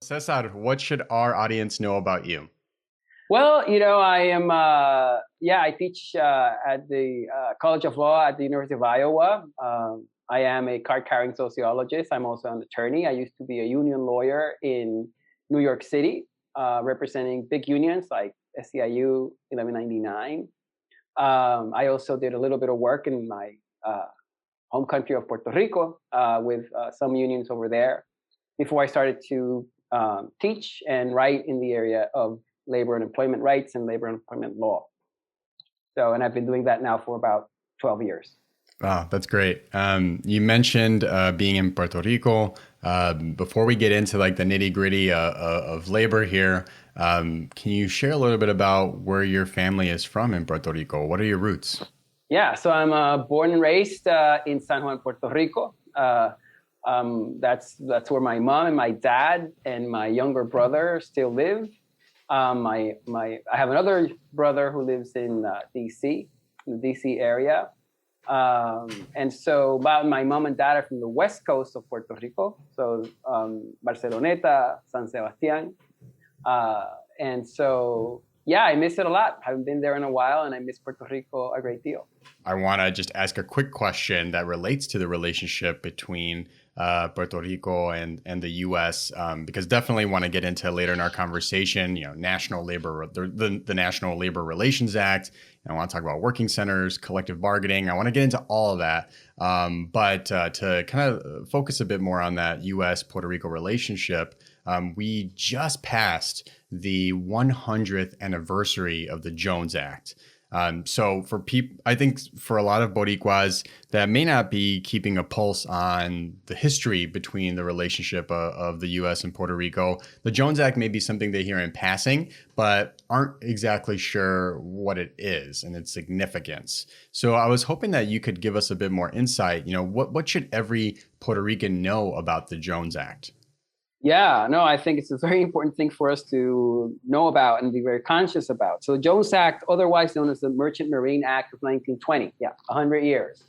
Cesar, what should our audience know about you? Well, I am, I teach at the College of Law at the University of Iowa. I am a card-carrying sociologist. I'm also an attorney. I used to be a union lawyer in New York City, representing big unions like SEIU 1199. I also did a little bit of work in my home country of Puerto Rico with some unions over there before I started to teach and write in the area of labor and employment rights and labor and employment law. And I've been doing that now for about 12 years. Wow, that's great. You mentioned being in Puerto Rico. Before we get into like the nitty gritty of labor here, can you share a little bit about where your family is from in Puerto Rico? What are your roots? Yeah, so I'm born and raised in San Juan, Puerto Rico. That's where my mom and my dad and my younger brother still live. I have another brother who lives in DC, in the DC area. And so my mom and dad are from the west coast of Puerto Rico, so Barceloneta, San Sebastian. And so, yeah, I miss it a lot. I haven't been there in a while, and I miss Puerto Rico a great deal. I want to just ask a quick question that relates to the relationship between Puerto Rico and the U.S. Because definitely want to get into later in our conversation, national labor, the National Labor Relations Act. I want to talk about working centers, collective bargaining. I want to get into all of that. But to kind of focus a bit more on that U.S.-Puerto Rico relationship, we just passed the 100th anniversary of the Jones Act. So for people, I think for a lot of Boricuas that may not be keeping a pulse on the history between the relationship of the U.S. and Puerto Rico, the Jones Act may be something they hear in passing, but aren't exactly sure what it is and its significance. So I was hoping that you could give us a bit more insight. What should every Puerto Rican know about the Jones Act? Yeah, no, I think it's a very important thing for us to know about and be very conscious about. So the Jones Act, otherwise known as the Merchant Marine Act of 1920, 100 years.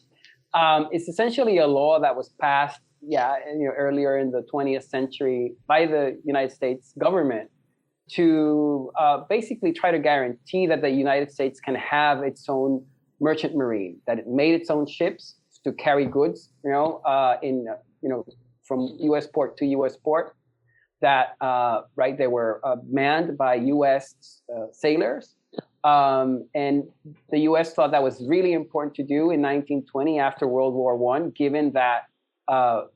It's essentially a law that was passed, earlier in the 20th century by the United States government to basically try to guarantee that the United States can have its own merchant marine, that it made its own ships to carry goods, from U.S. port to U.S. port. That they were manned by U.S. sailors, and the U.S. thought that was really important to do in 1920 after World War I, given that a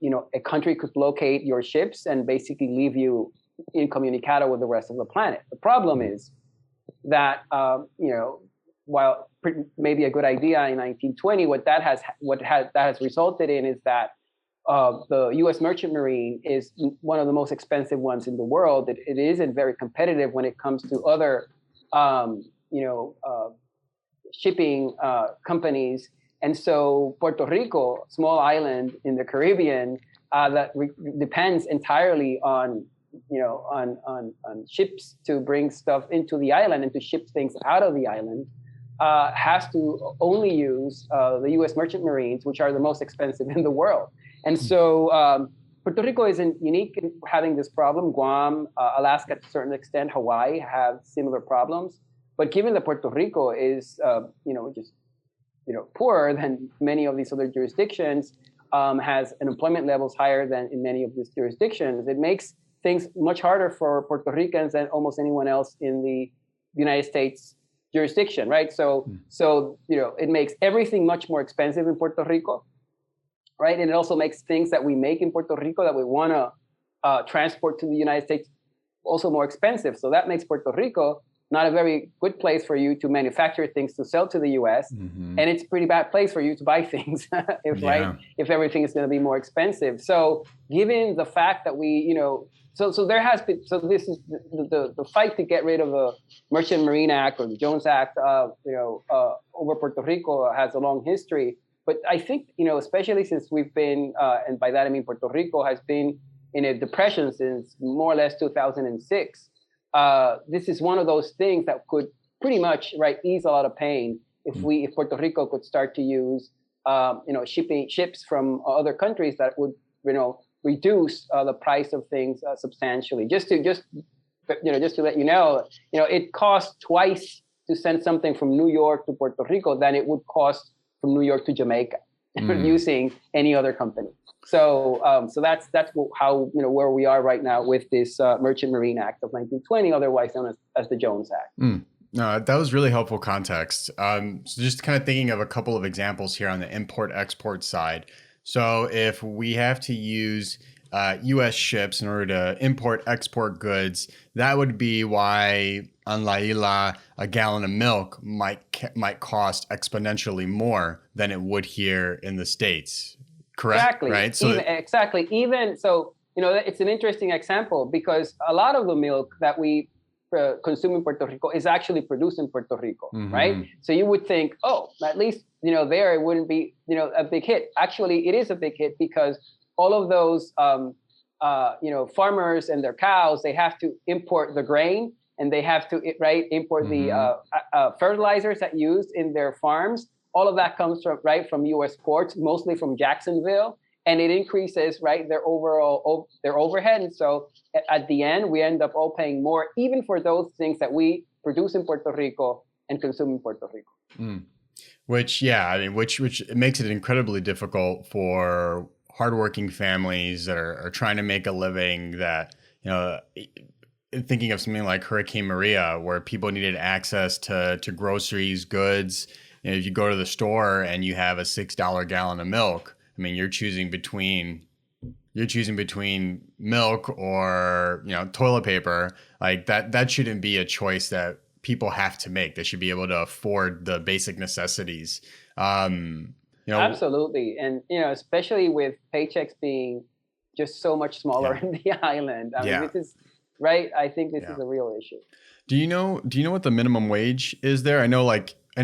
country could locate your ships and basically leave you incommunicado with the rest of the planet. The problem is that while maybe a good idea in 1920, what that has resulted in is that the U.S. merchant marine is one of the most expensive ones in the world. It isn't very competitive when it comes to other, shipping companies. And so Puerto Rico, small island in the Caribbean, that depends entirely on ships to bring stuff into the island and to ship things out of the island, has to only use the U.S. merchant marines, which are the most expensive in the world. And so Puerto Rico isn't unique in having this problem. Guam, Alaska to a certain extent, Hawaii have similar problems. But given that Puerto Rico is, poorer than many of these other jurisdictions, has employment levels higher than in many of these jurisdictions, it makes things much harder for Puerto Ricans than almost anyone else in the United States jurisdiction, right? So it makes everything much more expensive in Puerto Rico. Right, and it also makes things that we make in Puerto Rico that we want to transport to the United States also more expensive. So that makes Puerto Rico not a very good place for you to manufacture things to sell to the U.S. And it's a pretty bad place for you to buy things if everything is going to be more expensive. So given the fact that so there has been, so this is the fight to get rid of the Merchant Marine Act or the Jones Act, over Puerto Rico has a long history. But I think, especially since we've been, and by that I mean Puerto Rico has been in a depression since more or less 2006. This is one of those things that could pretty much ease a lot of pain if Puerto Rico could start to use ships from other countries that would reduce the price of things substantially. Just to let you know, it costs twice to send something from New York to Puerto Rico than it would cost from New York to Jamaica using any other company. So that's how where we are right now with this Merchant Marine Act of 1920, otherwise known as the Jones Act. No, that was really helpful context. So just kind of thinking of a couple of examples here on the import-export side. So if we have to use U.S. ships in order to import-export goods, that would be why on La Isla, a gallon of milk might cost exponentially more than it would here in the States. Correct? Exactly. Right? So exactly. Even so, it's an interesting example because a lot of the milk that we consume in Puerto Rico is actually produced in Puerto Rico, right? So you would think, at least there it wouldn't be a big hit. Actually, it is a big hit because all of those farmers and their cows, they have to import the grain and they have to import the fertilizers that used in their farms. All of that comes from U.S. ports, mostly from Jacksonville. And it increases, their overhead. And so at the end, we end up all paying more, even for those things that we produce in Puerto Rico and consume in Puerto Rico. Which it makes it incredibly difficult for hardworking families that are trying to make a living, that, thinking of something like Hurricane Maria, where people needed access to groceries, goods. If you go to the store and you have a $6 gallon of milk, I mean, you're choosing between milk or, toilet paper. Like that shouldn't be a choice that people have to make. They should be able to afford the basic necessities. Absolutely. And, especially with paychecks being just so much smaller in the island. I mean, this is I think this is a real issue. Do you know what the minimum wage is there? I know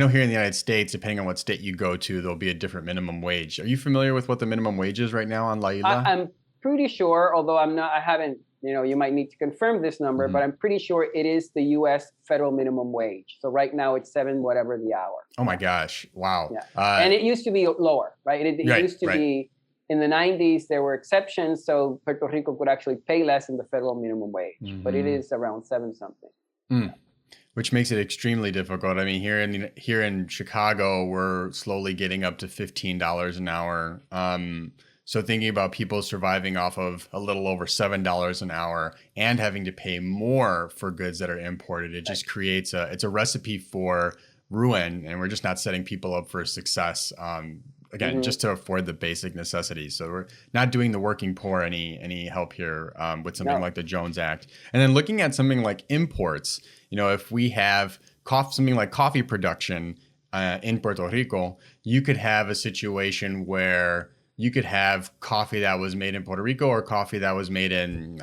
here in the United States, depending on what state you go to, there'll be a different minimum wage. Are you familiar with what the minimum wage is right now on La Isla? I'm pretty sure, although I haven't, you might need to confirm this number, but I'm pretty sure it is the U.S. federal minimum wage. So right now it's $7 whatever the hour. Oh my gosh. Wow. Yeah. And it used to be lower, right? It used to be in the 90s, there were exceptions. So Puerto Rico could actually pay less than the federal minimum wage, but it is around 7 something. Which makes it extremely difficult. I mean, here in Chicago, we're slowly getting up to $15 an hour. So thinking about people surviving off of a little over $7 an hour and having to pay more for goods that are imported, it just creates it's a recipe for ruin, and we're just not setting people up for success. Again, just to afford the basic necessities. So we're not doing the working poor any help here with something like the Jones Act. And then looking at something like imports, if we have something like coffee production in Puerto Rico, you could have a situation where you could have coffee that was made in Puerto Rico or coffee that was made in,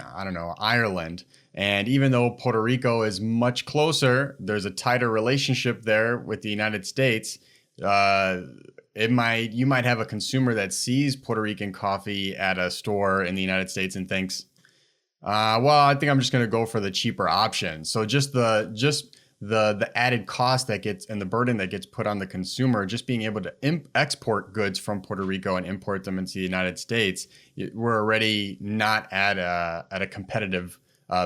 Ireland. And even though Puerto Rico is much closer, there's a tighter relationship there with the United States. You might have a consumer that sees Puerto Rican coffee at a store in the United States and thinks, I think I'm just going to go for the cheaper option. So just the added cost that gets and the burden that gets put on the consumer, just being able to export goods from Puerto Rico and import them into the United States, we're already not at a competitive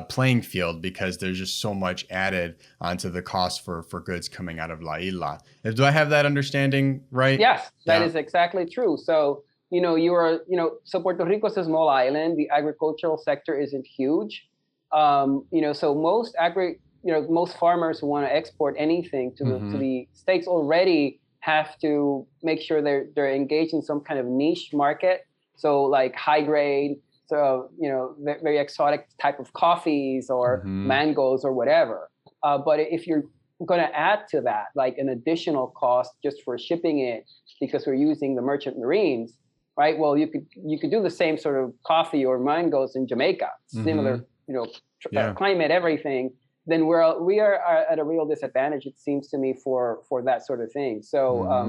playing field because there's just so much added onto the cost for goods coming out of La Isla. Do I have that understanding right? Yes, that is exactly true. So, so Puerto Rico is a small island. The agricultural sector isn't huge. So most farmers who want to export anything to the States already have to make sure they're engaged in some kind of niche market. So like high grade, so, very exotic type of coffees or mangoes or whatever. But if you're going to add to that, like an additional cost just for shipping it because we're using the merchant marines, right? Well, you could do the same sort of coffee or mangoes in Jamaica, similar, climate, everything. Then we are at a real disadvantage, it seems to me, for that sort of thing. So, I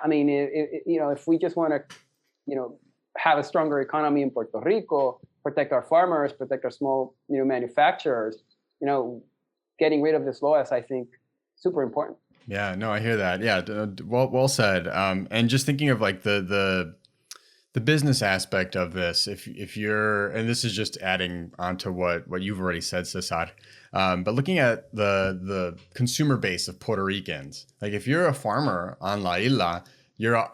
mean, if we just want to, have a stronger economy in Puerto Rico, protect our farmers, protect our small, manufacturers, getting rid of this law is, I think, super important. Yeah, no, I hear that. Yeah, well said. And just thinking of like the the business aspect of this, if you're, and this is just adding on to what you've already said, Cesar, but looking at the consumer base of Puerto Ricans, like if you're a farmer on La Isla, your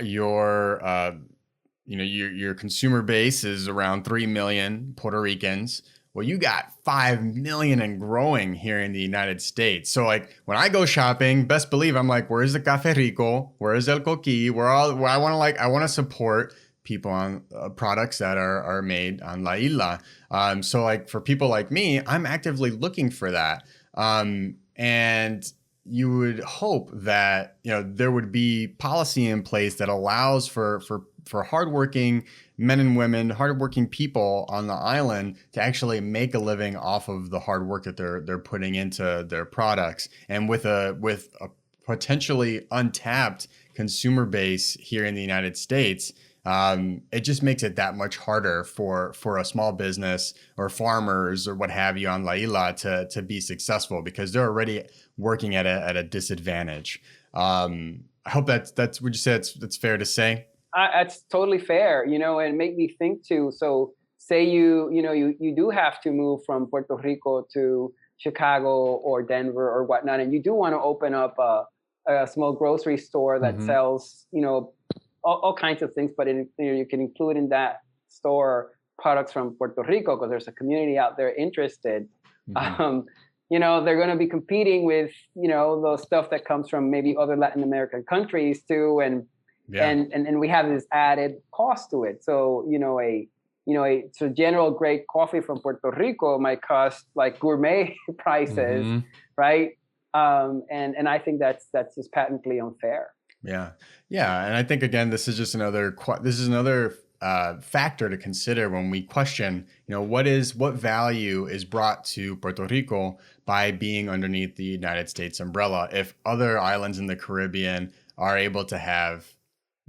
consumer base is around 3 million Puerto Ricans. Well, you got 5 million and growing here in the United States. So like when I go shopping, best believe I'm like, where's the Café Rico? Where is El Coqui? I want to support people on products that are made on La Isla. So like for people like me, I'm actively looking for that. And you would hope that, there would be policy in place that allows for hardworking men and women, hardworking people on the island to actually make a living off of the hard work that they're putting into their products. And with a potentially untapped consumer base here in the United States, it just makes it that much harder for a small business or farmers or what have you on La Isla to be successful because they're already working at a disadvantage. I hope that's would you say that's fair to say? That's totally fair, and make me think too. So say you do have to move from Puerto Rico to Chicago or Denver or whatnot, and you do want to open up a small grocery store that sells, all kinds of things, but you can include in that store products from Puerto Rico because there's a community out there interested. They're going to be competing with, the stuff that comes from maybe other Latin American countries too. And we have this added cost to it. So, so general grade coffee from Puerto Rico might cost like gourmet prices, right? And I think that's just patently unfair. Yeah. And I think, again, this is just another factor to consider when we question, what value is brought to Puerto Rico by being underneath the United States umbrella if other islands in the Caribbean are able to have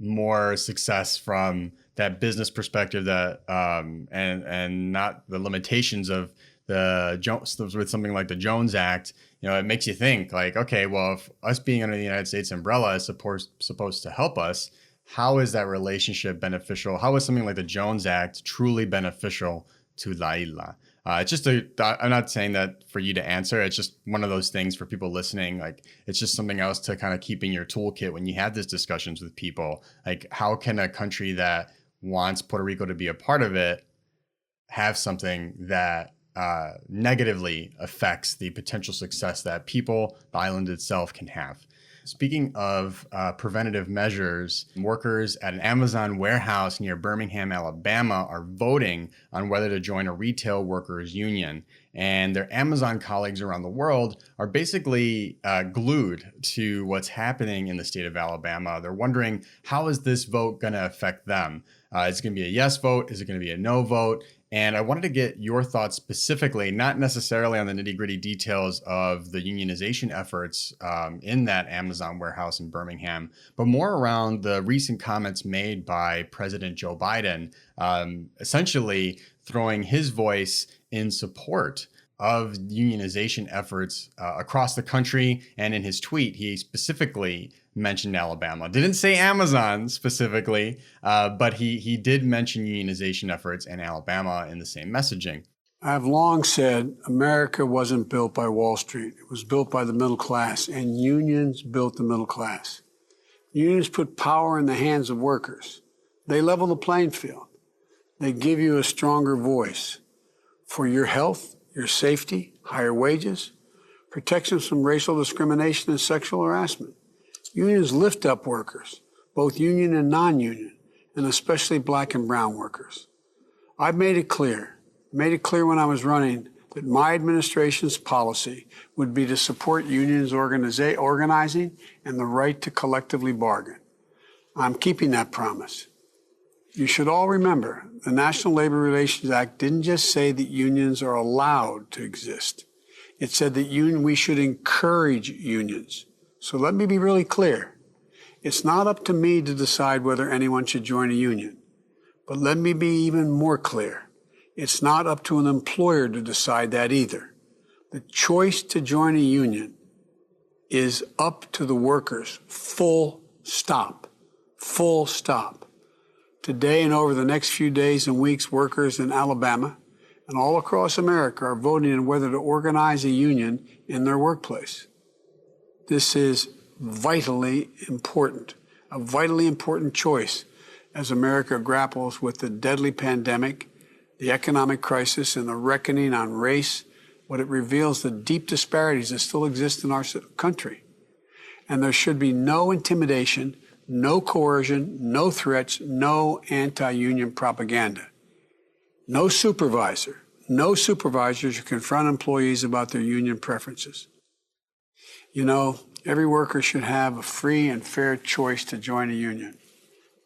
more success from that business perspective that and not the limitations of with something like the Jones Act. It makes you think like, okay, well, if us being under the United States umbrella is supposed to help us, how is that relationship beneficial? How is something like the Jones Act truly beneficial to La Isla? It's just I'm not saying that for you to answer. It's just one of those things for people listening. Like, it's just something else to kind of keep in your toolkit when you have these discussions with people. Like, how can a country that wants Puerto Rico to be a part of it have something that negatively affects the potential success that the island itself can have? Speaking of preventative measures, workers at an Amazon warehouse near Birmingham, Alabama are voting on whether to join a retail workers union. And their Amazon colleagues around the world are basically glued to what's happening in the state of Alabama. They're wondering, how is this vote going to affect them? Is it going to be a yes vote? Is it going to be a no vote? And I wanted to get your thoughts specifically, not necessarily on the nitty-gritty details of the unionization efforts in that Amazon warehouse in Birmingham, but more around the recent comments made by President Joe Biden, essentially throwing his voice in support of unionization efforts across the country. And in his tweet, he specifically mentioned Alabama. Didn't say Amazon specifically, but he did mention unionization efforts in Alabama in the same messaging. I've long said America wasn't built by Wall Street. It was built by the middle class, and unions built the middle class. Unions put power in the hands of workers. They level the playing field. They give you a stronger voice for your health, your safety, higher wages, protections from racial discrimination and sexual harassment. Unions lift up workers, both union and non-union, and especially black and brown workers. I've made it clear when I was running, that my administration's policy would be to support unions organizing and the right to collectively bargain. I'm keeping that promise. You should all remember, the National Labor Relations Act didn't just say that unions are allowed to exist. It said that we should encourage unions. So let me be really clear. It's not up to me to decide whether anyone should join a union. But let me be even more clear. It's not up to an employer to decide that either. The choice to join a union is up to the workers, full stop. Full stop. Today and over the next few days and weeks, workers in Alabama and all across America are voting on whether to organize a union in their workplace. This is vitally important, a vitally important choice as America grapples with the deadly pandemic, the economic crisis, and the reckoning on race. What it reveals the deep disparities that still exist in our country. And there should be no intimidation, no coercion, no threats, no anti-union propaganda. No supervisors should confront employees about their union preferences. You know, every worker should have a free and fair choice to join a union.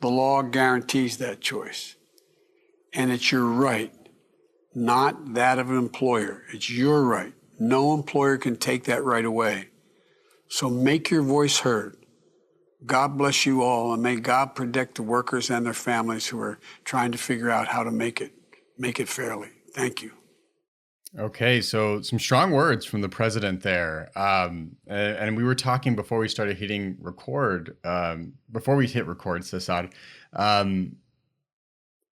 The law guarantees that choice. And it's your right, not that of an employer. It's your right. No employer can take that right away. So make your voice heard. God bless you all, and may God protect the workers and their families who are trying to figure out how to make it fairly. Thank you. Okay, so some strong words from the president there. And we were talking before we started hitting record, before we hit record, Sasad.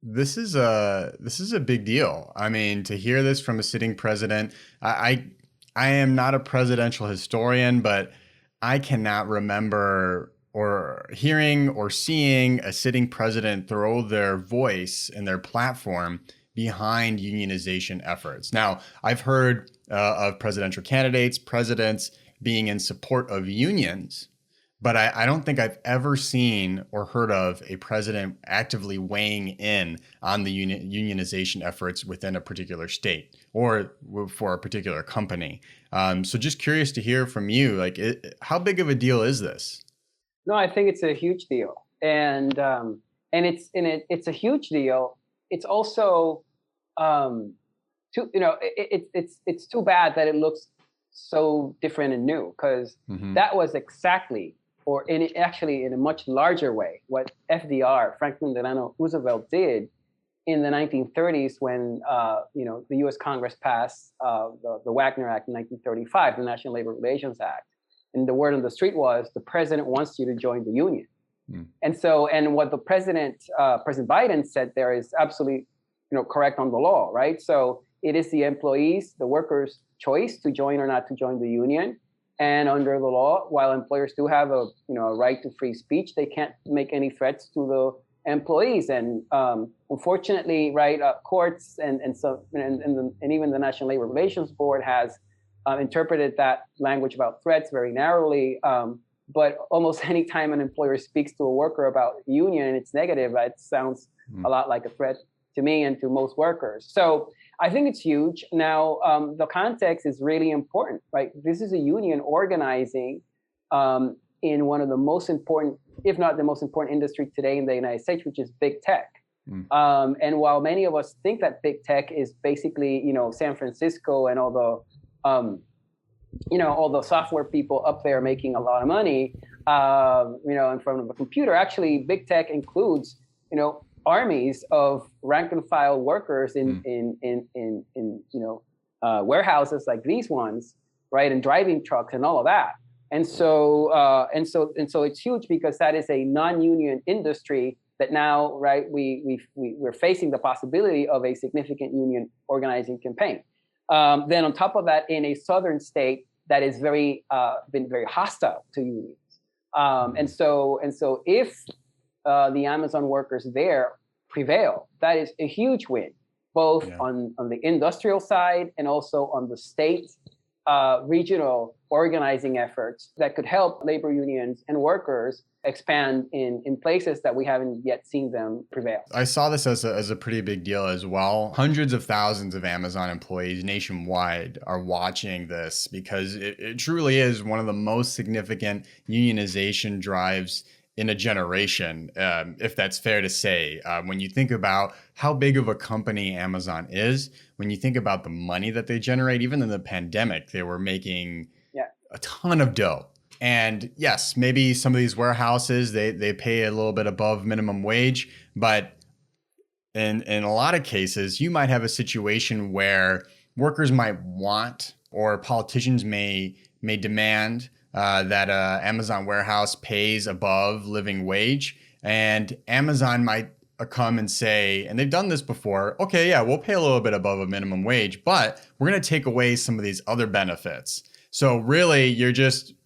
This is a big deal. I mean, to hear this from a sitting president, I am not a presidential historian, but I cannot remember or hearing or seeing a sitting president throw their voice and their platform behind unionization efforts. Now, I've heard of presidential candidates, presidents being in support of unions, but I don't think I've ever seen or heard of a president actively weighing in on the unionization efforts within a particular state or for a particular company. So just curious to hear from you, like, how big of a deal is this? No, I think it's a huge deal, and it's a huge deal. It's also, it's too bad that it looks so different and new, because that was exactly, or actually in a much larger way, what FDR, Franklin Delano Roosevelt, did in the 1930s when the U.S. Congress passed the Wagner Act in 1935, the National Labor Relations Act. And the word on the street was, the president wants you to join the union. And what the President Biden said there is absolutely correct on the law, right? So it is the employees, the workers' choice to join or not to join the union. And under the law, while employers do have a right to free speech, they can't make any threats to the employees. And unfortunately, right, courts and even the National Labor Relations Board has interpreted that language about threats very narrowly. But almost any time an employer speaks to a worker about union and it's negative, it sounds a lot like a threat to me and to most workers. So I think it's huge. Now, the context is really important, right? This is a union organizing in one of the most important, if not the most important industry today in the United States, which is big tech. And while many of us think that big tech is basically, San Francisco and all the software people up there making a lot of money, in front of a computer, actually big tech includes, armies of rank and file workers in warehouses like these ones, right, and driving trucks and all of that. And so it's huge because that is a non-union industry that now, right, we're facing the possibility of a significant union organizing campaign. Then on top of that, in a southern state that is been very hostile to unions, and so if the Amazon workers there prevail, that is a huge win, both on the industrial side and also on the state regional organizing efforts that could help labor unions and workers expand in places that we haven't yet seen them prevail. I saw this as a pretty big deal as well. Hundreds of thousands of Amazon employees nationwide are watching this because it truly is one of the most significant unionization drives in a generation, if that's fair to say. When you think about how big of a company Amazon is, when you think about the money that they generate, even in the pandemic, they were making a ton of dough. And yes, maybe some of these warehouses, they pay a little bit above minimum wage, but in a lot of cases, you might have a situation where workers might want, or politicians may demand that Amazon warehouse pays above living wage, and Amazon might come and say, and they've done this before, okay, yeah, we'll pay a little bit above a minimum wage, but we're going to take away some of these other benefits. So really,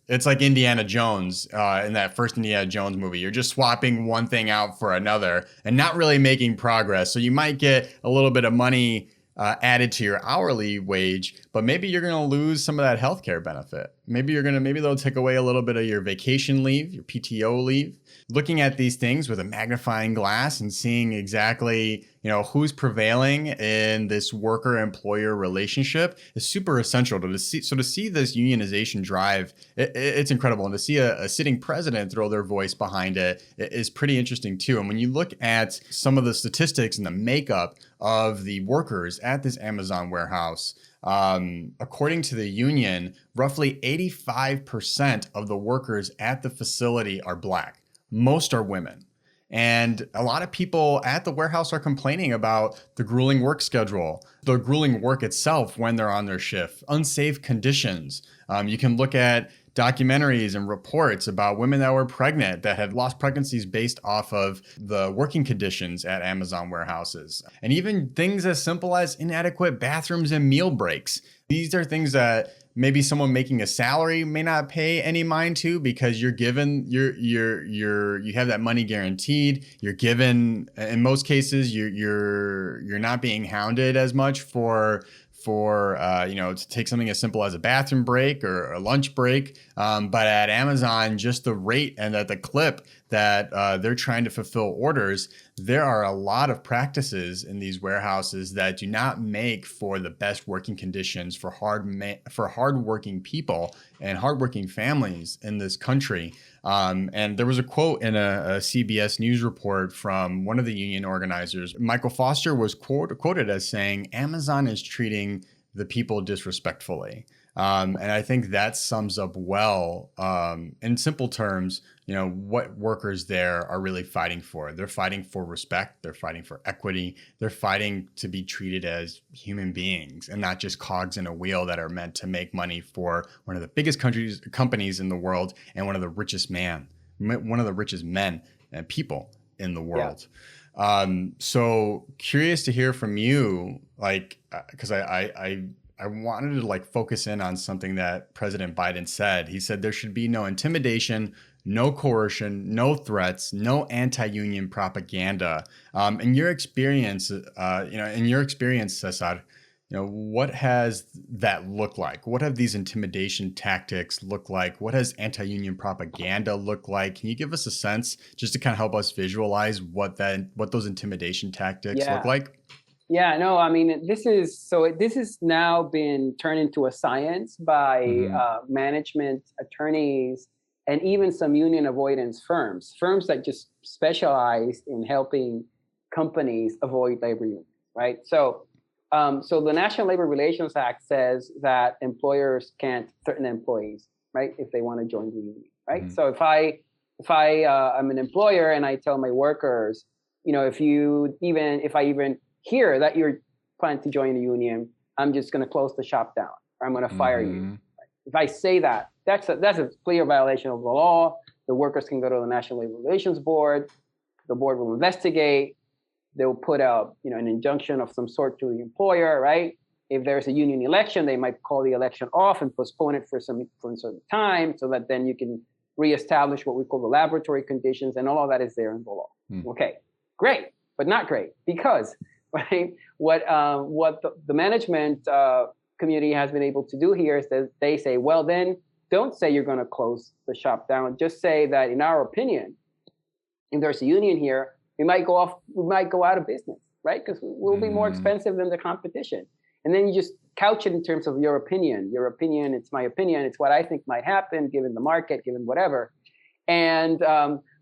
it's like Indiana Jones in that first Indiana Jones movie. You're just swapping one thing out for another and not really making progress. So you might get a little bit of money added to your hourly wage, but maybe you're going to lose some of that healthcare benefit. Maybe they'll take away a little bit of your vacation leave, your PTO leave. Looking at these things with a magnifying glass and seeing exactly, who's prevailing in this worker-employer relationship is super essential to see. So to see this unionization drive, it's incredible. And to see a sitting president throw their voice behind it is pretty interesting too. And when you look at some of the statistics and the makeup of the workers at this Amazon warehouse, according to the union, roughly 85% of the workers at the facility are Black. Most are women. And a lot of people at the warehouse are complaining about the grueling work schedule, the grueling work itself when they're on their shift, unsafe conditions. You can look at documentaries and reports about women that were pregnant that had lost pregnancies based off of the working conditions at Amazon warehouses. And even things as simple as inadequate bathrooms and meal breaks. These are things that maybe someone making a salary may not pay any mind to, because you have that money guaranteed. You're given, in most cases, you're not being hounded as much for to take something as simple as a bathroom break or a lunch break. But at Amazon, just the rate and at the clip that they're trying to fulfill orders, there are a lot of practices in these warehouses that do not make for the best working conditions for hardworking people and hardworking families in this country. And there was a quote in a CBS News report from one of the union organizers. Michael Foster was quoted as saying, "Amazon is treating the people disrespectfully." And I think that sums up well, in simple terms, what workers there are really fighting for. They're fighting for respect. They're fighting for equity. They're fighting to be treated as human beings and not just cogs in a wheel that are meant to make money for one of the biggest companies in the world and one of the richest men and people in the world. Yeah. So curious to hear from you, because I wanted to focus in on something that President Biden said. He said there should be no intimidation, no coercion, no threats, no anti-union propaganda. In your experience, Cesar, what has that looked like? What have these intimidation tactics looked like? What has anti-union propaganda looked like? Can you give us a sense, just to kind of help us visualize what those intimidation tactics look like? Yeah, no, I mean, this has now been turned into a science by management, attorneys, and even some union avoidance firms that just specialize in helping companies avoid labor unions, right? So the National Labor Relations Act says that employers can't threaten employees, right, if they want to join the union, right? So if I'm an employer and I tell my workers, if I even hear that you're planning to join the union, I'm just going to close the shop down, or I'm going to fire you. If I say that, that's a clear violation of the law. The workers can go to the National Labor Relations Board. The board will investigate. They'll put out, an injunction of some sort to the employer, right? If there's a union election, they might call the election off and postpone it for some time, so that then you can reestablish what we call the laboratory conditions, and all of that is there in the law. Okay, great, but not great, because right, what the management community has been able to do here is that they say, well, then don't say you're going to close the shop down. Just say that, in our opinion, if there's a union here, we might go out of business, right? Because we'll be more expensive than the competition. And then you just couch it in terms of your opinion. Your opinion, it's my opinion. It's what I think might happen given the market, given whatever. And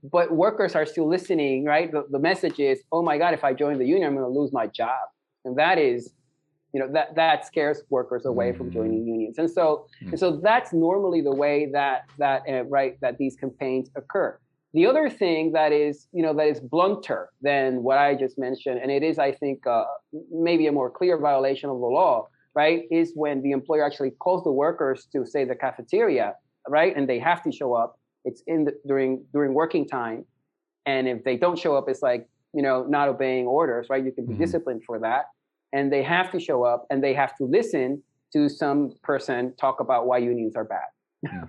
but workers are still listening, right? The message is, oh my God, if I join the union, I'm going to lose my job. And that is, that scares workers away from joining unions. And so that's normally the way that these campaigns occur. The other thing that is blunter than what I just mentioned, and it is, I think, maybe a more clear violation of the law, right, is when the employer actually calls the workers to, say, the cafeteria, right, and they have to show up. It's during working time, and if they don't show up, it's like, not obeying orders, right? You can be disciplined for that. And they have to show up and they have to listen to some person talk about why unions are bad,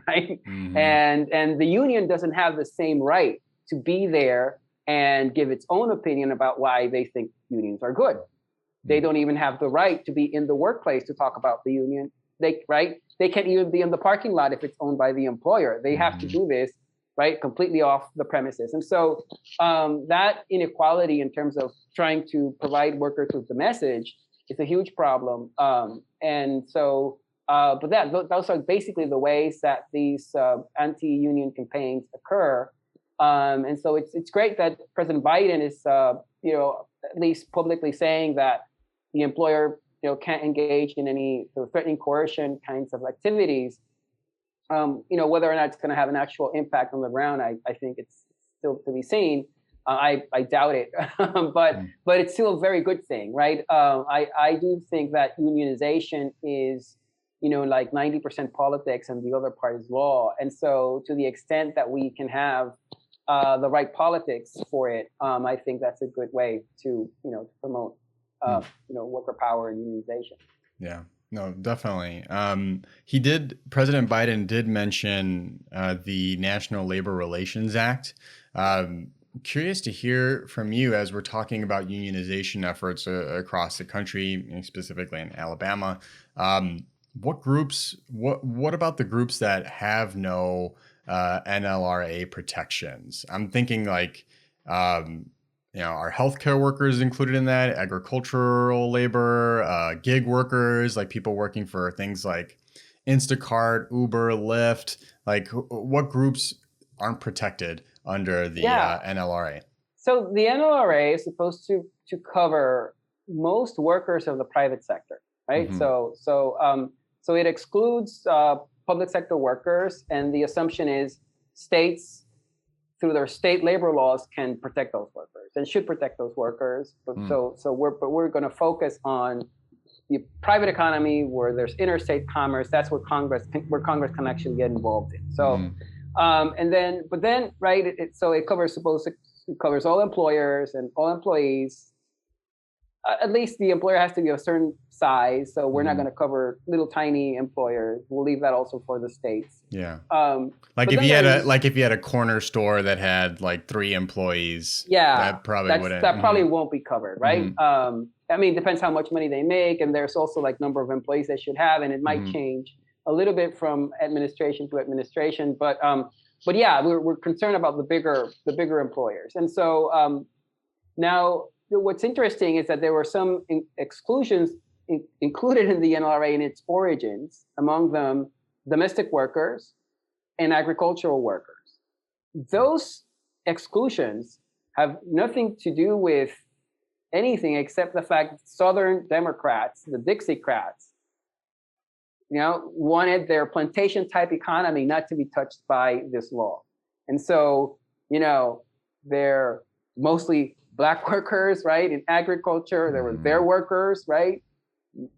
right? And the union doesn't have the same right to be there and give its own opinion about why they think unions are good. They don't even have the right to be in the workplace to talk about the union. They can't even be in the parking lot if it's owned by the employer. They have to do this, right, completely off the premises. And so that inequality in terms of trying to provide workers with the message is a huge problem. And so, but those are basically the ways that these anti-union campaigns occur. And so it's great that President Biden is, at least publicly saying that the employer, can't engage in any sort of threatening coercion kinds of activities. Whether or not it's going to have an actual impact on the ground, I think it's still to be seen. I doubt it, but it's still a very good thing, right? I do think that unionization is, like 90% politics and the other part is law. And so to the extent that we can have the right politics for it, I think that's a good way to, to promote, worker power and unionization. Yeah. No, definitely. President Biden did mention the National Labor Relations Act. Curious to hear from you as we're talking about unionization efforts across the country, specifically in Alabama. What about the groups that have no NLRA protections? I'm thinking like, are healthcare workers included in that? Agricultural labor, gig workers, like people working for things like Instacart, Uber, Lyft. Like, what groups aren't protected under the NLRA? So the NLRA is supposed to cover most workers of the private sector, right? So it excludes public sector workers, and the assumption is states, through their state labor laws, can protect those workers and should protect those workers. But we're going to focus on the private economy where there's interstate commerce. That's where Congress can actually get involved in. So, it covers all employers and all employees. At least the employer has to be of a certain size. So we're not going to cover little tiny employers. We'll leave that also for the states. Yeah. If you had a corner store that had like 3 employees, that probably won't be covered, right? It depends how much money they make, and there's also like number of employees they should have, and it might change a little bit from administration to administration. But we're concerned about the bigger employers, and so now. What's interesting is that there were some exclusions included in the NLRA in its origins, among them domestic workers and agricultural workers. Those exclusions have nothing to do with anything except the fact that Southern Democrats, the Dixiecrats, wanted their plantation type economy not to be touched by this law. And so, they're mostly Black workers, right? In agriculture, there were their workers, right?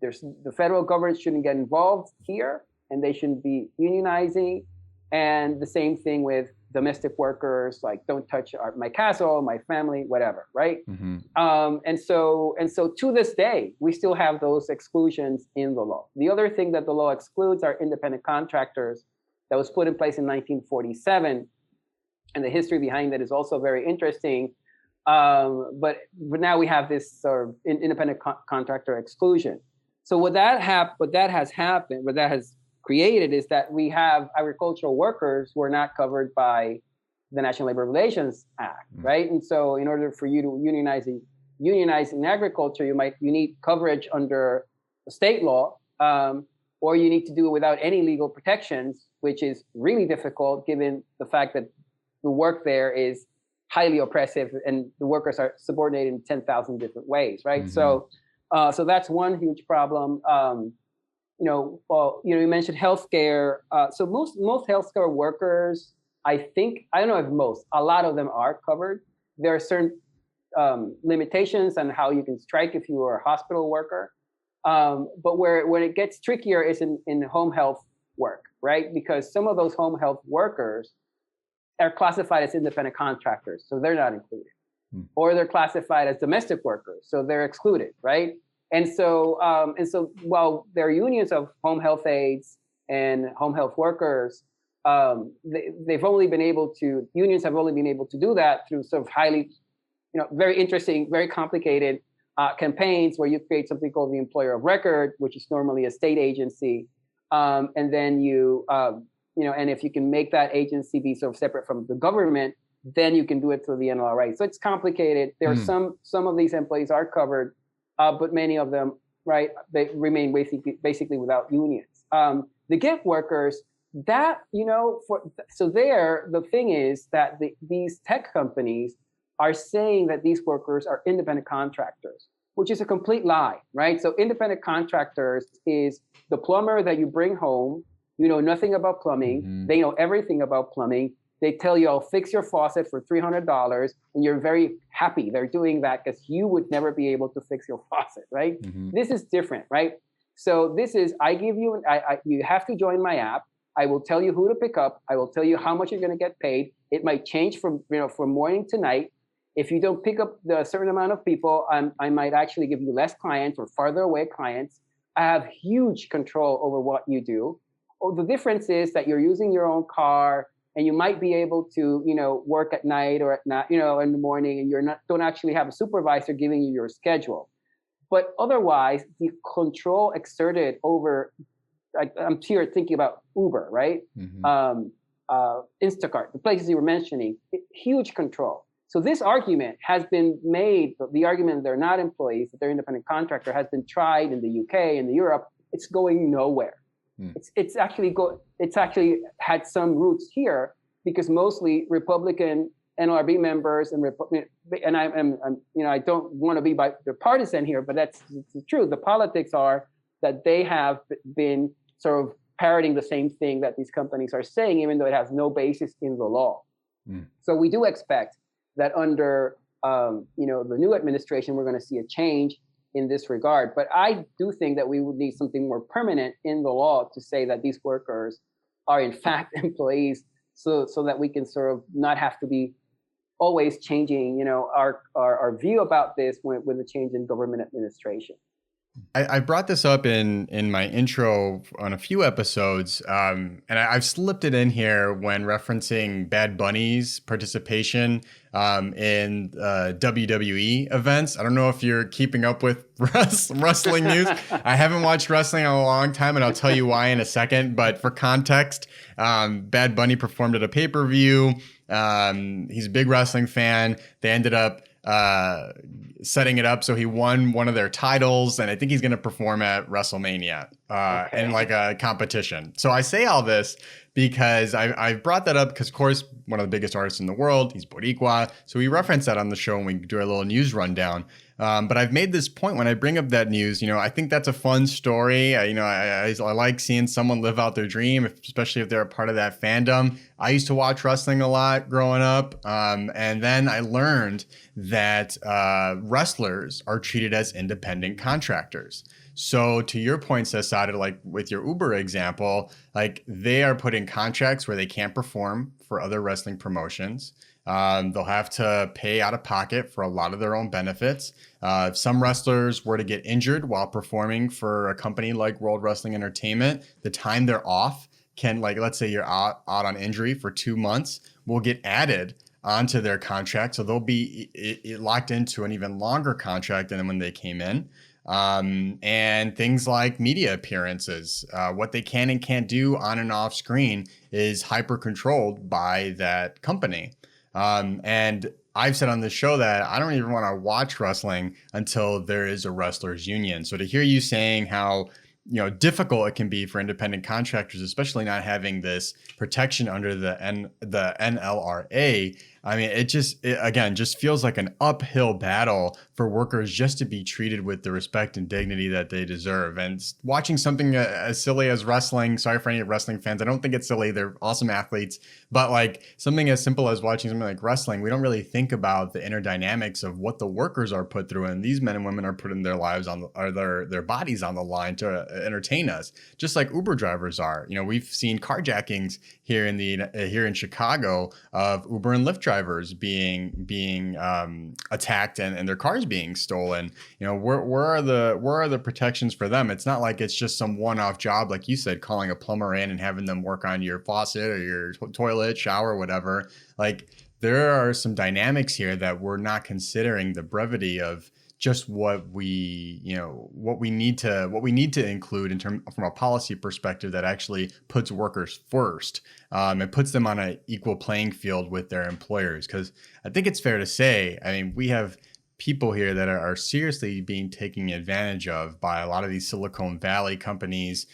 The federal government shouldn't get involved here, and they shouldn't be unionizing. And the same thing with domestic workers, like don't touch my castle, my family, whatever, right? And so to this day, we still have those exclusions in the law. The other thing that the law excludes are independent contractors. That was put in place in 1947, and the history behind it is also very interesting. But now we have this sort of independent contractor exclusion. So what that has created is that we have agricultural workers who are not covered by the National Labor Relations Act, right? And so in order for you to unionize in agriculture, you need coverage under the state law, or you need to do it without any legal protections, which is really difficult given the fact that the work there is highly oppressive, and the workers are subordinated in 10,000 different ways, right? So that's one huge problem. You mentioned healthcare. So most healthcare workers, I don't know if most, a lot of them are covered. There are certain limitations on how you can strike if you are a hospital worker. But when it gets trickier is in home health work, right? Because some of those home health workers are classified as independent contractors, so they're not included. or they're classified as domestic workers, so they're excluded, right? And so while there are unions of home health aides and home health workers, unions have only been able to do that through sort of highly, very interesting, very complicated campaigns where you create something called the employer of record, which is normally a state agency, and then and if you can make that agency be sort of separate from the government, then you can do it through the NLRA. So it's complicated. There are some of these employees are covered, but many of them, right, they remain basically without unions. The gig workers, the thing is that these tech companies are saying that these workers are independent contractors, which is a complete lie, right? So independent contractors is the plumber that you bring home. You know nothing about plumbing. They know everything about plumbing. They tell you, I'll fix your faucet for $300, and you're very happy they're doing that because you would never be able to fix your faucet, right? This is different, right? So this is, you have to join my app. I will tell you who to pick up. I will tell you how much you're going to get paid. It might change from morning to night. If you don't pick up the certain amount of people, I might actually give you less clients or farther away clients. I have huge control over what you do. The difference is that you're using your own car, and you might be able to, work at night or at night, in the morning, and don't actually have a supervisor giving you your schedule. But otherwise, the control exerted over, I'm here thinking about Uber, right? Instacart, the places you were mentioning, huge control. So this argument has been made, the argument that they're not employees, that they're independent contractor, has been tried in the UK and Europe. It's going nowhere. It's actually had some roots here because mostly Republican NLRB members and I don't want to be partisan here, but that's true. The politics are that they have been sort of parroting the same thing that these companies are saying, even though it has no basis in the law. So we do expect that under the new administration, we're going to see a change in this regard. But I do think that we would need something more permanent in the law to say that these workers are in fact employees, so that we can sort of not have to be always changing, our view about this with the change in government administration. I brought this up in my intro on a few episodes, and I've slipped it in here when referencing Bad Bunny's participation in WWE events. I don't know if you're keeping up with wrestling news. I haven't watched wrestling in a long time, and I'll tell you why in a second. But for context, Bad Bunny performed at a pay-per-view. He's a big wrestling fan. They ended up setting it up so he won one of their titles, and I think he's going to perform at WrestleMania in like a competition. So I say all this because I brought that up because, of course, one of the biggest artists in the world, he's Boricua. So we reference that on the show when we do our little news rundown. But I've made this point when I bring up that news, I think that's a fun story. I like seeing someone live out their dream, especially if they're a part of that fandom. I used to watch wrestling a lot growing up. And then I learned that wrestlers are treated as independent contractors. So to your point, Cesar, like with your Uber example, like they are put in contracts where they can't perform for other wrestling promotions. They'll have to pay out of pocket for a lot of their own benefits. If some wrestlers were to get injured while performing for a company like World Wrestling Entertainment, the time they're off can, like, let's say you're out on injury for 2 months, will get added onto their contract. So they'll be locked into an even longer contract than when they came in. And things like media appearances, what they can and can't do on and off screen is hyper controlled by that company. And I've said on this show that I don't even want to watch wrestling until there is a wrestlers union. So to hear you saying how, difficult it can be for independent contractors, especially not having this protection under the NLRA. I mean, it just feels like an uphill battle for workers just to be treated with the respect and dignity that they deserve. And watching something as silly as wrestling, sorry for any wrestling fans, I don't think it's silly. They're awesome athletes. But like something as simple as watching something like wrestling, we don't really think about the inner dynamics of what the workers are put through. And these men and women are putting their lives their bodies on the line to entertain us, just like Uber drivers are. We've seen carjackings here in Chicago of Uber and Lyft drivers drivers being attacked and their cars being stolen. You know, where are the protections for them? It's not like it's just some one-off job, like you said, calling a plumber in and having them work on your faucet or your toilet, shower, whatever. Like, there are some dynamics here that we're not considering the brevity of just what we need to include in term from a policy perspective that actually puts workers first, and puts them on an equal playing field with their employers. Because I think it's fair to say, I mean, we have people here that are seriously being taken advantage of by a lot of these Silicon Valley companies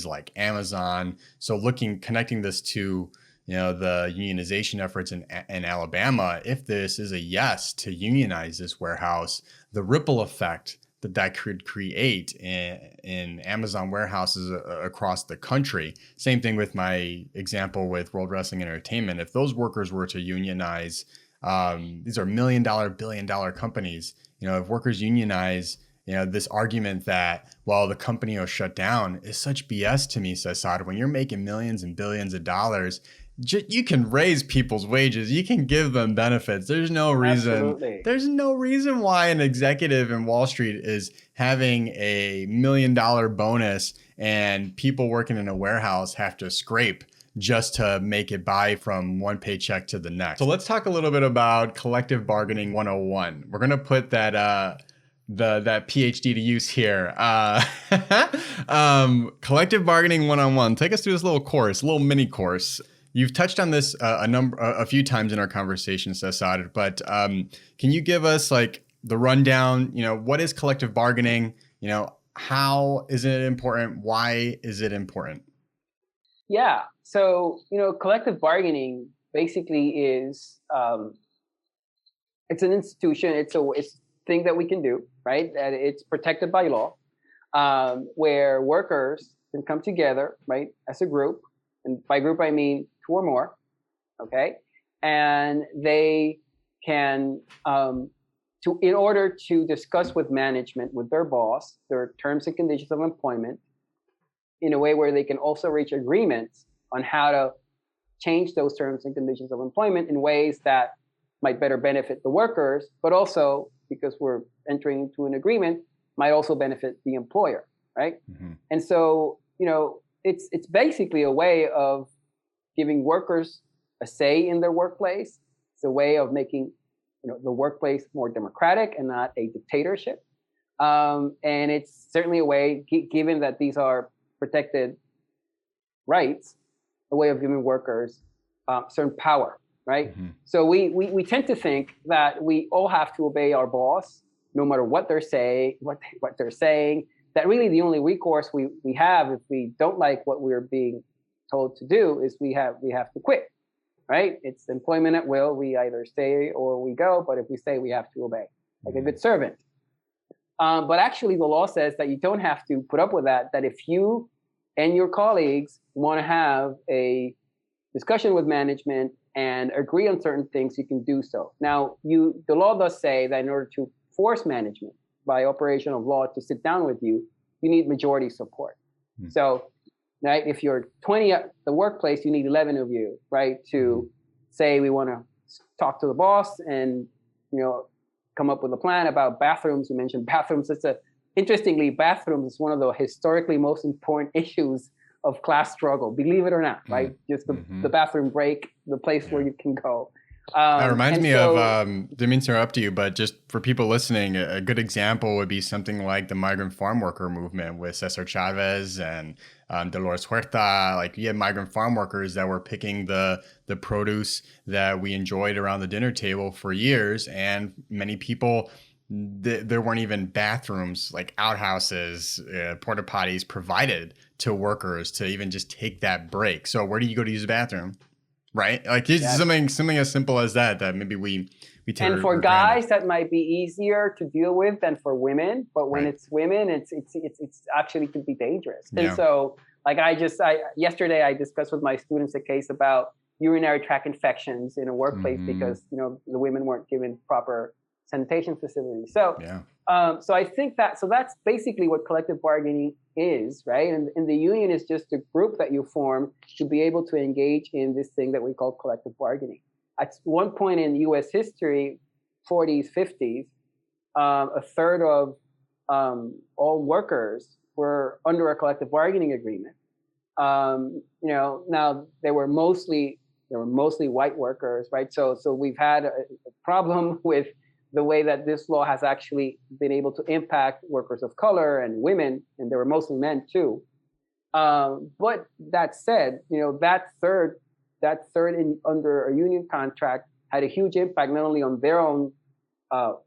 like Amazon. So connecting this to, you know, the unionization efforts in Alabama, if this is a yes to unionize this warehouse, the ripple effect that could create in Amazon warehouses across the country. Same thing with my example with World Wrestling Entertainment. If those workers were to unionize, these are $1 million, billion-dollar companies. You know, if workers unionize, you know, this argument that, well, the company will shut down is such BS to me, says Saad. When you're making millions and billions of dollars, you can raise people's wages. You can give them benefits. There's no reason. Absolutely. There's no reason why an executive in Wall Street is having a $1 million bonus and people working in a warehouse have to scrape just to make it by from one paycheck to the next. So let's talk a little bit about collective bargaining 101. We're going to put that that PhD to use here. Collective bargaining 101. Take us through this little mini course. You've touched on this a few times in our conversation, Saad, but can you give us like the rundown? You know, what is collective bargaining? You know, how is it important? Why is it important? Yeah. So, you know, collective bargaining basically is it's an institution. It's a thing that we can do, right? That it's protected by law, where workers can come together, right, as a group. And by group, I mean 2 or more, okay? And they can, in order to discuss with management, with their boss, their terms and conditions of employment, in a way where they can also reach agreements on how to change those terms and conditions of employment in ways that might better benefit the workers, but also, because we're entering into an agreement, might also benefit the employer, right? Mm-hmm. And so, you know, it's basically a way of giving workers a say in their workplace. It's a way of making, you know, the workplace more democratic and not a dictatorship. And it's certainly a way, given that these are protected rights, a way of giving workers certain power, right? Mm-hmm. So we tend to think that we all have to obey our boss, no matter what they're saying, what they're saying. That really the only recourse we have if we don't like what we're being told to do is we have to quit, right? It's employment at will. We either stay or we go, but if we stay, we have to obey, like a good servant. But actually the law says that you don't have to put up with that, that if you and your colleagues want to have a discussion with management and agree on certain things, you can do so. Now, the law does say that in order to force management by operation of law to sit down with you, you need majority support. Mm. So, right, if you're 20 at the workplace, you need 11 of you, right, to say we want to talk to the boss and, you know, come up with a plan about bathrooms. You mentioned bathrooms. Interestingly, bathrooms is one of the historically most important issues of class struggle, believe it or not, right? Just the bathroom break, the place where you can go. That reminds me of, didn't mean to interrupt you, but just for people listening, a good example would be something like the migrant farm worker movement with Cesar Chavez and Dolores Huerta. Like, you had migrant farm workers that were picking the produce that we enjoyed around the dinner table for years, and many people, there weren't even bathrooms, like outhouses, porta potties provided to workers to even just take that break. So where do you go to use the bathroom? Right? Like, it's something as simple as that maybe we take. And for guys, that might be easier to deal with than for women. But when it's women, it's actually could be dangerous. Yeah. And so, like, yesterday I discussed with my students a case about urinary tract infections in a workplace because, you know, the women weren't given proper sanitation facilities. So, so I think that's basically what collective bargaining is, right? And the union is just a group that you form to be able to engage in this thing that we call collective bargaining. at one point in U.S. history, 40s, 50s, a third of all workers were under a collective bargaining agreement. Now they were mostly white workers, right? So we've had a problem with the way that this law has actually been able to impact workers of color and women, and there were mostly men too. But that said, that third under a union contract had a huge impact not only on their own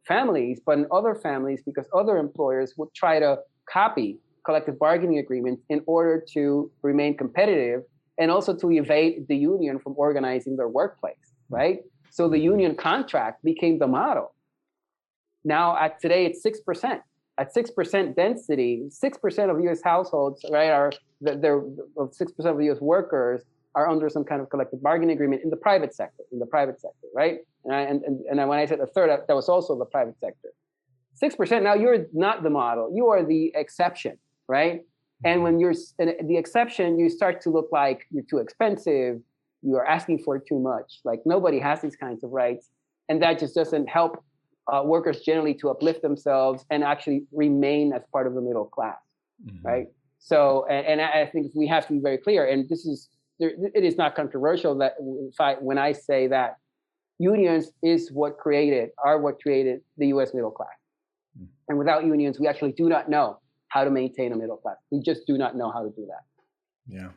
families, but in other families, because other employers would try to copy collective bargaining agreements in order to remain competitive and also to evade the union from organizing their workplace, right? So the union contract became the model. Now today it's 6%. At 6% density, 6% of U.S. households, right, of 6% of U.S. workers are under some kind of collective bargaining agreement in the private sector, right? And when I said a third, that was also the private sector. 6%, now you're not the model, you are the exception, right? And when you're the exception, you start to look like you're too expensive, you are asking for too much, like nobody has these kinds of rights, and that just doesn't help workers generally to uplift themselves and actually remain as part of the middle class, right? So, and I think we have to be very clear, and it is not controversial that when I say that unions are what created the U.S. middle class. And without unions, we actually do not know how to maintain a middle class. We just do not know how to do that. Yeah.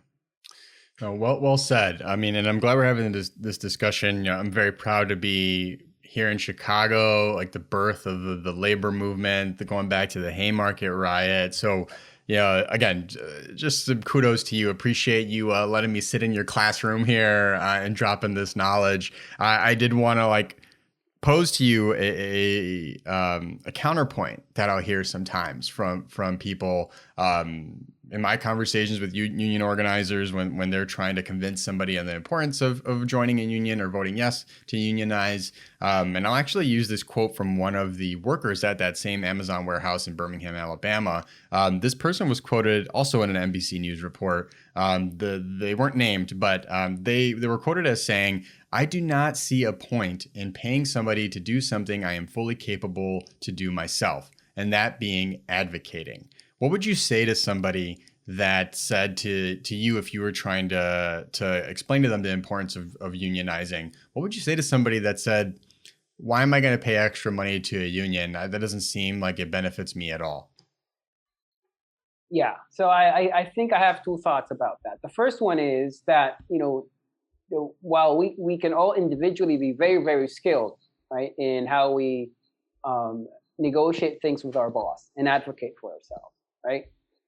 No, well said. I mean, and I'm glad we're having this discussion. I'm very proud to be here in Chicago, like the birth of the labor movement, going back to the Haymarket riot. So, again, just some kudos to you. Appreciate you letting me sit in your classroom here and dropping this knowledge. I did want to pose to you a counterpoint that I'll hear sometimes from people in my conversations with union organizers when they're trying to convince somebody on the importance of joining a union or voting yes to unionize. And I'll actually use this quote from one of the workers at that same Amazon warehouse in Birmingham, Alabama. This person was quoted also in an NBC News report. They weren't named, but they were quoted as saying, "I do not see a point in paying somebody to do something I am fully capable to do myself," and that being advocating. What would you say to somebody that said to you, if you were trying to explain to them the importance of unionizing? What would you say to somebody that said, "Why am I going to pay extra money to a union? That doesn't seem like it benefits me at all"? Yeah, so I think I have two thoughts about that. The first one is that, while we can all individually be very, very skilled, right, in how we negotiate things with our boss and advocate for ourselves, right?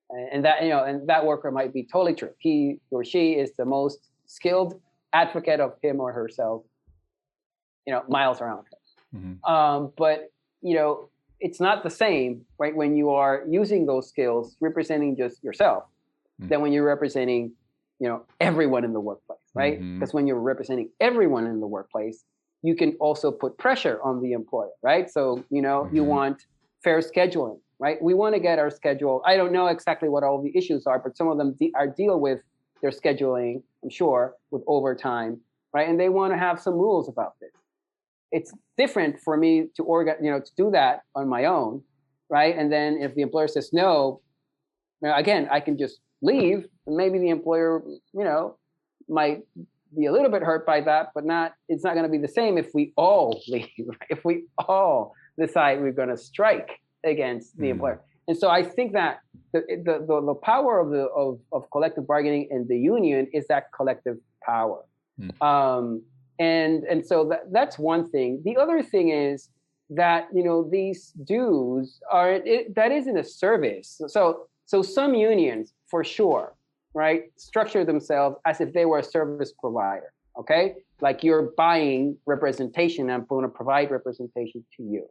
And that, and that worker might be totally true. He or she is the most skilled advocate of him or herself, miles around her. But, it's not the same, right, when you are using those skills representing just yourself than when you're representing, everyone in the workplace, right? Because when you're representing everyone in the workplace, you can also put pressure on the employer, right? So, you want fair scheduling, right? We want to get our schedule. I don't know exactly what all the issues are, but some of them deal with their scheduling, I'm sure, with overtime, right? And they want to have some rules about this. It's different for me to do that on my own, right? And then if the employer says no, again, I can just leave, and maybe the employer, might be a little bit hurt by that, but it's not going to be the same if we all leave, right? If we all decide we're going to strike against the employer. And so I think that the power of collective bargaining and the union is that collective power. And so that's one thing. The other thing is that, these dues that isn't a service. So some unions, for sure, right, structure themselves as if they were a service provider, okay? Like you're buying representation, I'm going to provide representation to you.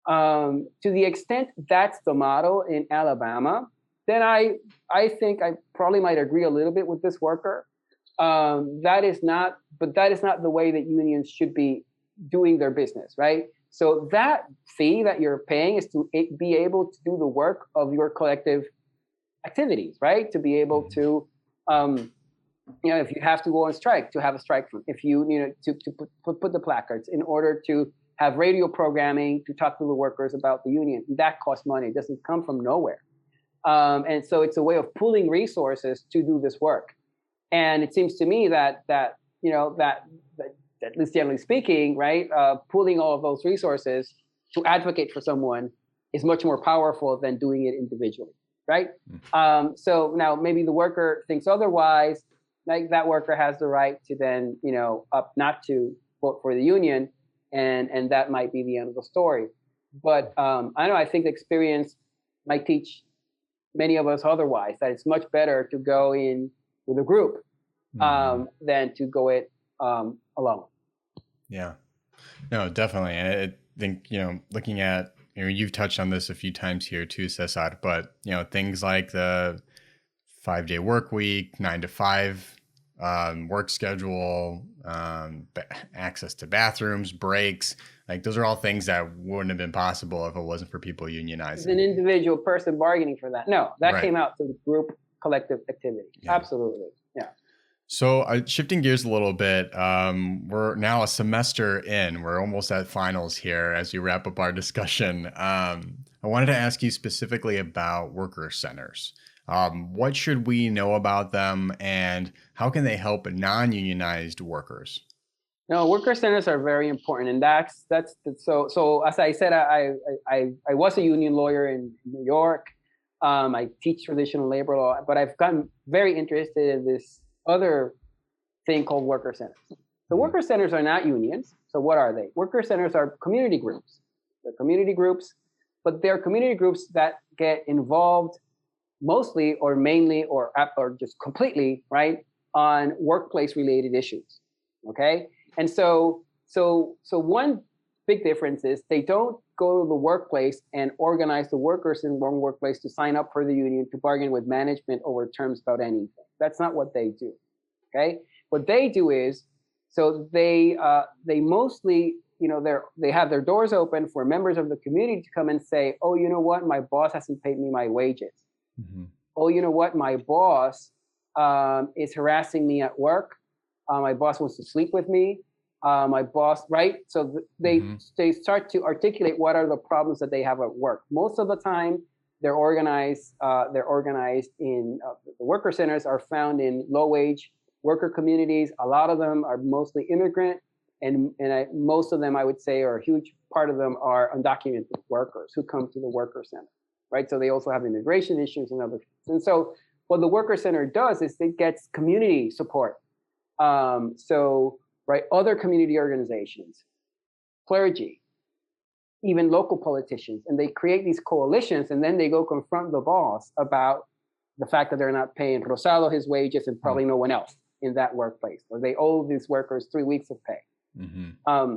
To the extent that's the model in Alabama, then I think I probably might agree a little bit with this worker. That is not the way that unions should be doing their business, right? So that fee that you're paying is to be able to do the work of your collective activities, right? To be able to if you have to go on strike, to have a strike from, if to put the placards, in order to have radio programming to talk to the workers about the union. That costs money. It doesn't come from nowhere. And so it's a way of pooling resources to do this work. And it seems to me that at least generally speaking, right, pooling all of those resources to advocate for someone is much more powerful than doing it individually, right? So now maybe the worker thinks otherwise. Like, that worker has the right to then, up not to vote for the union, and that might be the end of the story. But I think the experience might teach many of us otherwise, that it's much better to go in with a group than to go it alone. Yeah, no, definitely. And I think, looking at, you've touched on this a few times here too, Cesar, but, things like the 5-day work week, 9 to 5 work schedule, access to bathrooms, breaks, like those are all things that wouldn't have been possible if it wasn't for people unionizing. As an individual person bargaining for that. No, that came out through group collective activity. Yeah. Absolutely. Yeah. So shifting gears a little bit, we're now a semester in. We're almost at finals here as we wrap up our discussion. I wanted to ask you specifically about worker centers. What should we know about them, and how can they help non-unionized workers? No, worker centers are very important, and that's so. As I said, I was a union lawyer in New York. I teach traditional labor law, but I've gotten very interested in this other thing called worker centers. So worker centers are not unions. So what are they? Worker centers are community groups. They're community groups, but they're community groups that get involved mostly or mainly or just completely, right, on workplace related issues. Okay. And so one big difference is they don't go to the workplace and organize the workers in one workplace to sign up for the union to bargain with management over terms about anything. That's not what they do. Okay. What they do is, so they mostly, they have their doors open for members of the community to come and say, oh, you know what, my boss hasn't paid me my wages. Mm-hmm. Oh, you know what, my boss is harassing me at work. My boss wants to sleep with me. My boss, right? So they start to articulate what are the problems that they have at work. Most of the time, they're organized in the worker centers are found in low-wage worker communities. A lot of them are mostly immigrant, and most of them, I would say, or a huge part of them are undocumented workers who come to the worker center, right? So they also have immigration issues and other things. And so what the worker center does is it gets community support. Right, other community organizations, clergy, even local politicians, and they create these coalitions, and then they go confront the boss about the fact that they're not paying Rosado his wages and probably no one else in that workplace, or they owe these workers 3 weeks of pay. Mm-hmm.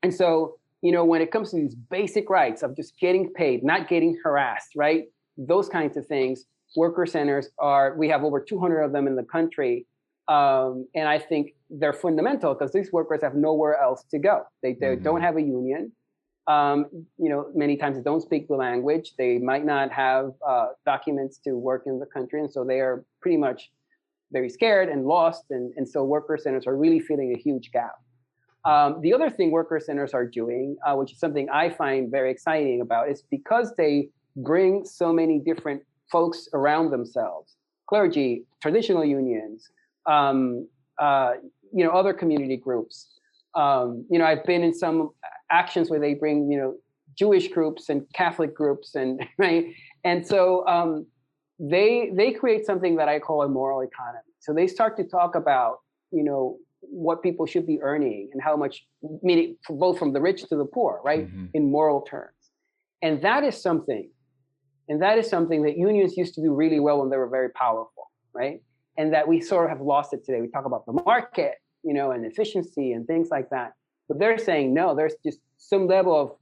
And so, when it comes to these basic rights of just getting paid, not getting harassed, right, those kinds of things, worker centers we have over 200 of them in the country. And I think they're fundamental because these workers have nowhere else to go. They don't have a union. Many times they don't speak the language. They might not have documents to work in the country. And so they are pretty much very scared and lost. And so worker centers are really filling a huge gap. The other thing worker centers are doing, which is something I find very exciting about, is because they bring so many different folks around themselves, clergy, traditional unions, other community groups. I've been in some actions where they bring, Jewish groups and Catholic groups, and right. And so they create something that I call a moral economy. So they start to talk about, what people should be earning and how much, meaning both from the rich to the poor, right, in moral terms. And that is something that unions used to do really well when they were very powerful, right? And that we sort of have lost it today. We talk about the market, and efficiency and things like that. But they're saying, no, there's just some level of,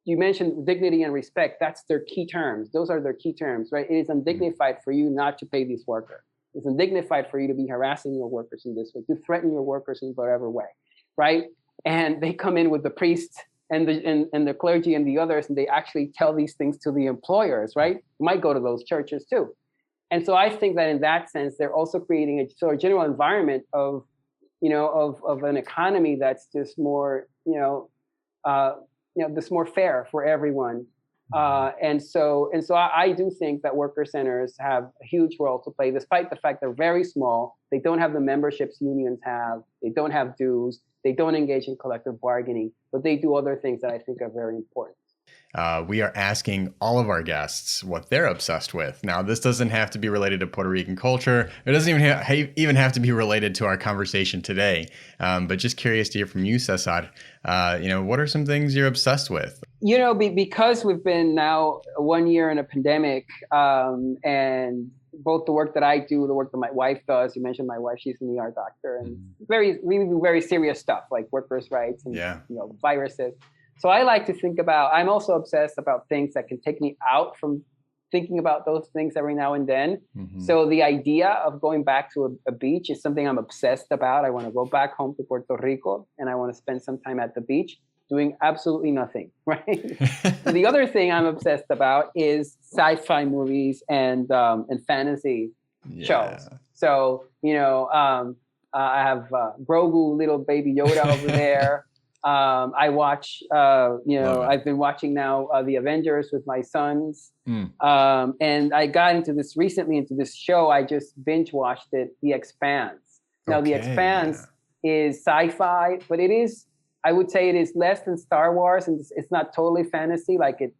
you mentioned dignity and respect. That's their key terms. Those are their key terms, right? It is undignified for you not to pay this worker. It's undignified for you to be harassing your workers in this way, to threaten your workers in whatever way, right? And they come in with the priests and the clergy and the others, and they actually tell these things to the employers, right? You might go to those churches too. And so I think that in that sense, they're also creating a sort of general environment of, of an economy that's just more, this more fair for everyone. And so I do think that worker centers have a huge role to play, despite the fact they're very small. They don't have the memberships unions have. They don't have dues. They don't engage in collective bargaining, but they do other things that I think are very important. We are asking all of our guests what they're obsessed with. Now, this doesn't have to be related to Puerto Rican culture. It doesn't even have to be related to our conversation today. But just curious to hear from you, Cesar. What are some things you're obsessed with? Because we've been now 1 year in a pandemic, and both the work that I do, the work that my wife does. You mentioned my wife; she's an ER doctor, and we do very serious stuff like workers' rights and viruses. So I like to think about, I'm also obsessed about things that can take me out from thinking about those things every now and then. Mm-hmm. So the idea of going back to a beach is something I'm obsessed about. I want to go back home to Puerto Rico and I want to spend some time at the beach doing absolutely nothing, right? So the other thing I'm obsessed about is sci-fi movies and fantasy shows. So, I have Grogu, little baby Yoda over there. I watch, I've been watching now The Avengers with my sons. And I got into this show. I just binge watched it, The Expanse. Now, The Expanse is sci-fi, but I would say it is less than Star Wars, and it's not totally fantasy. Like it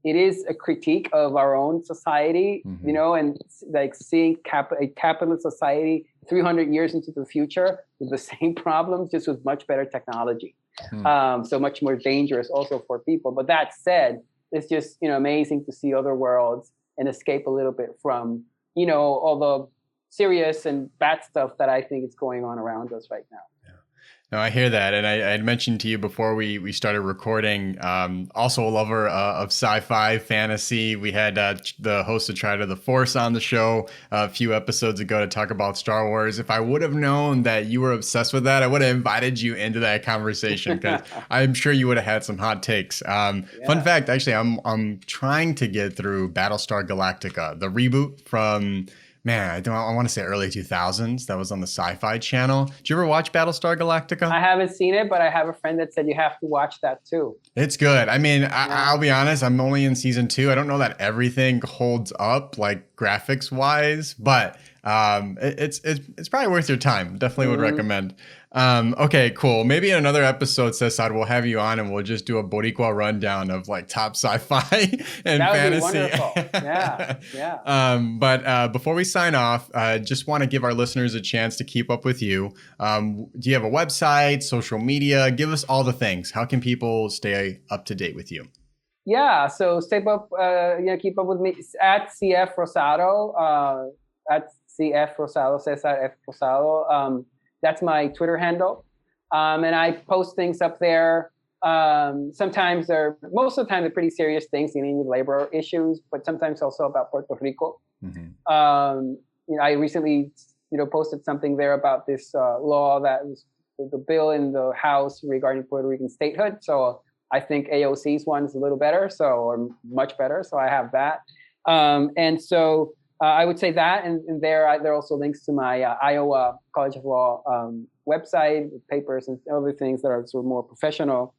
is a critique of our own society, and like seeing a capitalist society 300 years into the future with the same problems, just with much better technology. So much more dangerous also for people. But that said, it's just, amazing to see other worlds and escape a little bit from, all the serious and bad stuff that I think is going on around us right now. No, I hear that. And I had mentioned to you before we started recording, also a lover of sci-fi, fantasy. We had the host of Try to the Force on the show a few episodes ago to talk about Star Wars. If I would have known that you were obsessed with that, I would have invited you into that conversation because I'm sure you would have had some hot takes. Fun fact, actually, I'm trying to get through Battlestar Galactica, the reboot from... Man, I want to say early 2000s. That was on the Sci-Fi Channel. Did you ever watch Battlestar Galactica? I haven't seen it, but I have a friend that said you have to watch that too. It's good. I mean, I'll be honest. I'm only in season 2. I don't know that everything holds up, like graphics wise, but it's probably worth your time. Definitely would recommend. Okay, cool. Maybe in another episode, Cesar, we'll have you on and we'll just do a Boricua rundown of like top sci-fi and that would fantasy. Be wonderful. Yeah. But before we sign off, just want to give our listeners a chance to keep up with you. Do you have a website, social media? Give us all the things. How can people stay up to date with you? Yeah, so keep up with me at CF Rosado, Cesar F. Rosado. That's my Twitter handle. And I post things up there. Most of the time, they're pretty serious things dealing with labor issues, but sometimes also about Puerto Rico. I recently, posted something there about this law that was the bill in the House regarding Puerto Rican statehood. So I think AOC's one is a little better, or much better. So I have that. And so I would say that, and there are also links to my Iowa College of Law website with papers and other things that are sort of more professional.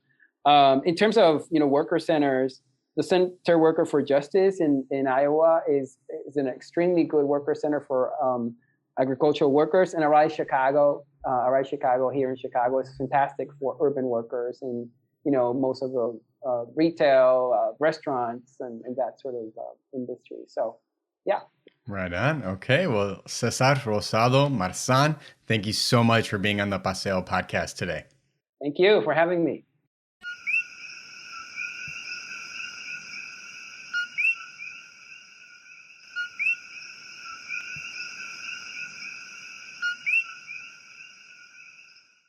In terms of worker centers, the Center Worker for Justice in Iowa is an extremely good worker center for agricultural workers, and Arise Chicago here in Chicago is fantastic for urban workers in most of the retail, restaurants, and that sort of industry. So, yeah. Right on. Okay. Well, Cesar Rosado Marzan, thank you so much for being on the Paseo podcast today. Thank you for having me.